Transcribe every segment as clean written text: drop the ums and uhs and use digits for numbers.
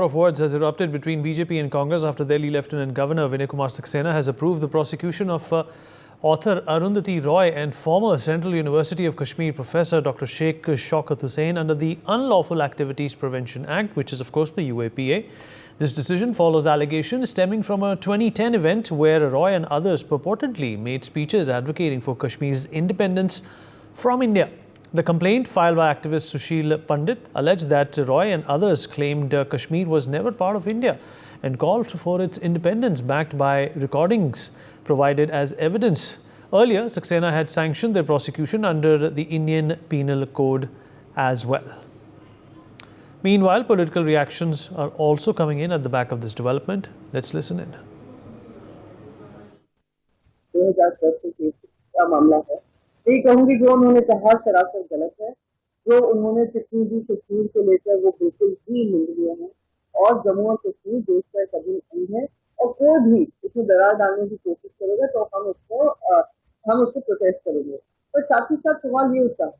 Of words has erupted between BJP and Congress after Delhi Lieutenant Governor Vinay Kumar Saxena has approved the prosecution of author Arundhati Roy and former Central University of Kashmir professor Dr. Sheikh Shaukat Hussain under the Unlawful Activities Prevention Act, which is of course the UAPA. This decision follows allegations stemming from a 2010 event where Roy and others purportedly made speeches advocating for Kashmir's independence from India. The complaint filed by activist Sushil Pandit alleged that Roy and others claimed Kashmir was never part of India and called for its independence backed by recordings provided as evidence. Earlier, Saxena had sanctioned their prosecution under the Indian Penal Code as well. Meanwhile, political reactions are also coming in at the back of this development. Let's listen in. यही कहूँगी जो उन्होंने कहा सरासर गलत है। जो उन्होंने कश्मीर को लेकर वो बिल्कुल ही निंदनीय है और जम्मू और कश्मीर देश का कभी नहीं है और कोई भी इसमें दरार डालने की कोशिश करेगा तो हम उसको प्रोटेस्ट करेंगे। पर साथ ही साथ सवाल ये उठता है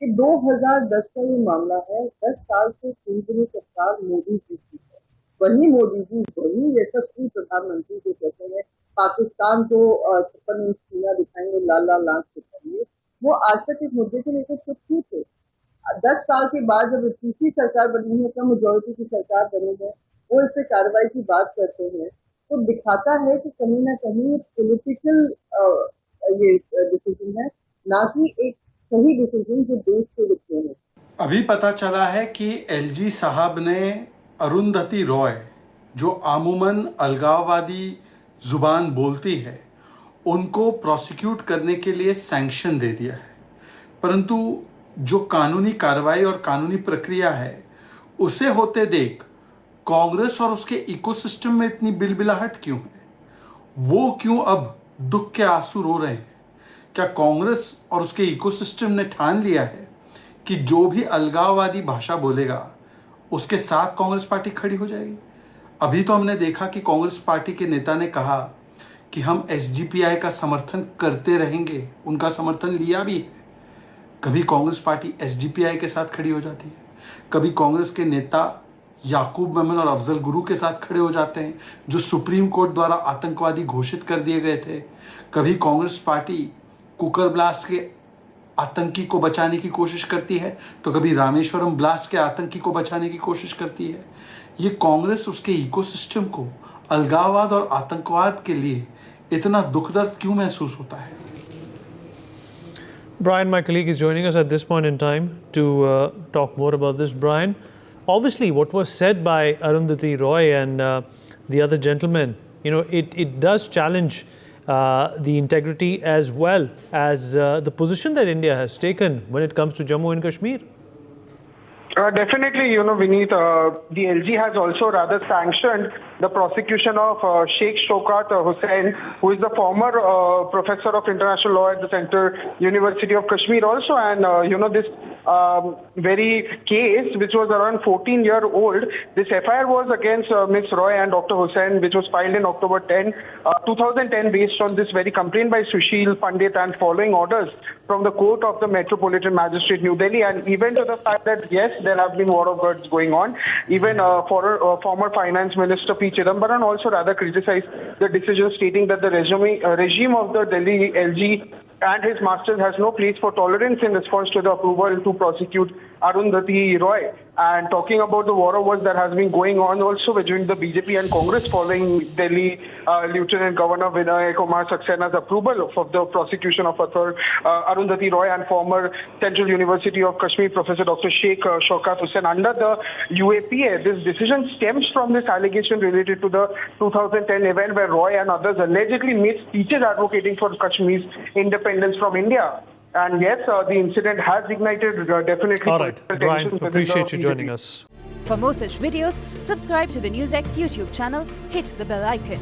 कि 2010 का ये मामला है। 10 साल से केंद्रीय सरकार मोदी जी की है, वही मोदी जी वही यशस्वी प्रधानमंत्री जो कहते हैं पाकिस्तान को 56 इंच सीना दिखाएंगे, लाल लाल आंख दिखाएंगे, वो आज तक इस मुद्दे को लेकर चुप क्यों थे? 10 साल के बाद जब तीसरी सरकार बनी है, कम मेजॉरिटी की सरकार बनी है, वो इस पे कार्रवाई की बात करते हैं तो दिखाता है कि कहीं ना कहीं पॉलिटिकल ये डिसीजन है, ना कि एक सही डिसीजन जो देश के लिए है। अभी पता चला है कि एलजी साहब ने अरुंधति रॉय, जो आमूमन अलगाववादी जुबान बोलती है, उनको प्रोसिक्यूट करने के लिए सैंक्शन दे दिया है। परंतु जो कानूनी कार्रवाई और कानूनी प्रक्रिया है उसे होते देख कांग्रेस और उसके इकोसिस्टम में इतनी बिलबिलाहट क्यों है? वो क्यों अब दुख के आंसू रो रहे हैं? क्या कांग्रेस और उसके इकोसिस्टम ने ठान लिया है कि जो भी अलगाववादी भाषा बोलेगा उसके साथ कांग्रेस पार्टी खड़ी हो जाएगी? अभी तो हमने देखा कि कांग्रेस पार्टी के नेता ने कहा कि हम एसजीपीआई का समर्थन करते रहेंगे, उनका समर्थन लिया भी है। कभी कांग्रेस पार्टी एसजीपीआई के साथ खड़ी हो जाती है, कभी कांग्रेस के नेता याकूब मेमन और अफजल गुरु के साथ खड़े हो जाते हैं जो सुप्रीम कोर्ट द्वारा आतंकवादी घोषित कर दिए गए थे, कभी कांग्रेस पार्टी कुकर ब्लास्ट के आतंकी को बचाने की कोशिश करती है तो कभी रामेश्वरम ब्लास्ट के आतंकी को बचाने की कोशिश करती है। ये कांग्रेस उसके इकोसिस्टम को अलगाववाद और आतंकवाद के लिए इतना दुख दर्द क्यों महसूस होता है? Brian, my colleague, is joining us at this point in time to talk more about this. Brian, obviously what was said by Arundhati Roy and the other gentlemen, it does challenge the integrity as well as the position that India has taken when it comes to Jammu and Kashmir. Definitely, Vineet, the LG has also rather sanctioned the prosecution of Sheikh Shaukat Hussain, who is the former professor of international law at the Central University of Kashmir also. And, this very case, which was around 14-year-old, this FIR was against Ms. Roy and Dr. Hussain, which was filed in October 2010, based on this very complaint by Sushil Pandit and following orders from the court of the Metropolitan Magistrate, New Delhi, and even to the fact that, yes, there have been war of words going on. Even former Finance Minister P. Chidambaram also rather criticized the decision, stating that the regime of the Delhi LG and his masters has no place for tolerance in response to the approval to prosecute Arundhati Roy. And talking about the war of words that has been going on also between the BJP and Congress following Delhi Lieutenant Governor Vinay Kumar Saxena's approval of the prosecution of author Arundhati Roy and former Central University of Kashmir Professor Dr. Sheikh Shaukat Hussain under the UAPA. This decision stems from this allegation related to the 2010 event where Roy and others allegedly made speeches advocating for Kashmir's independence from India. And yes, the incident has ignited definitely. All right, Brian, appreciate you joining us. For more such videos, subscribe to the NewsX YouTube channel, hit the bell icon.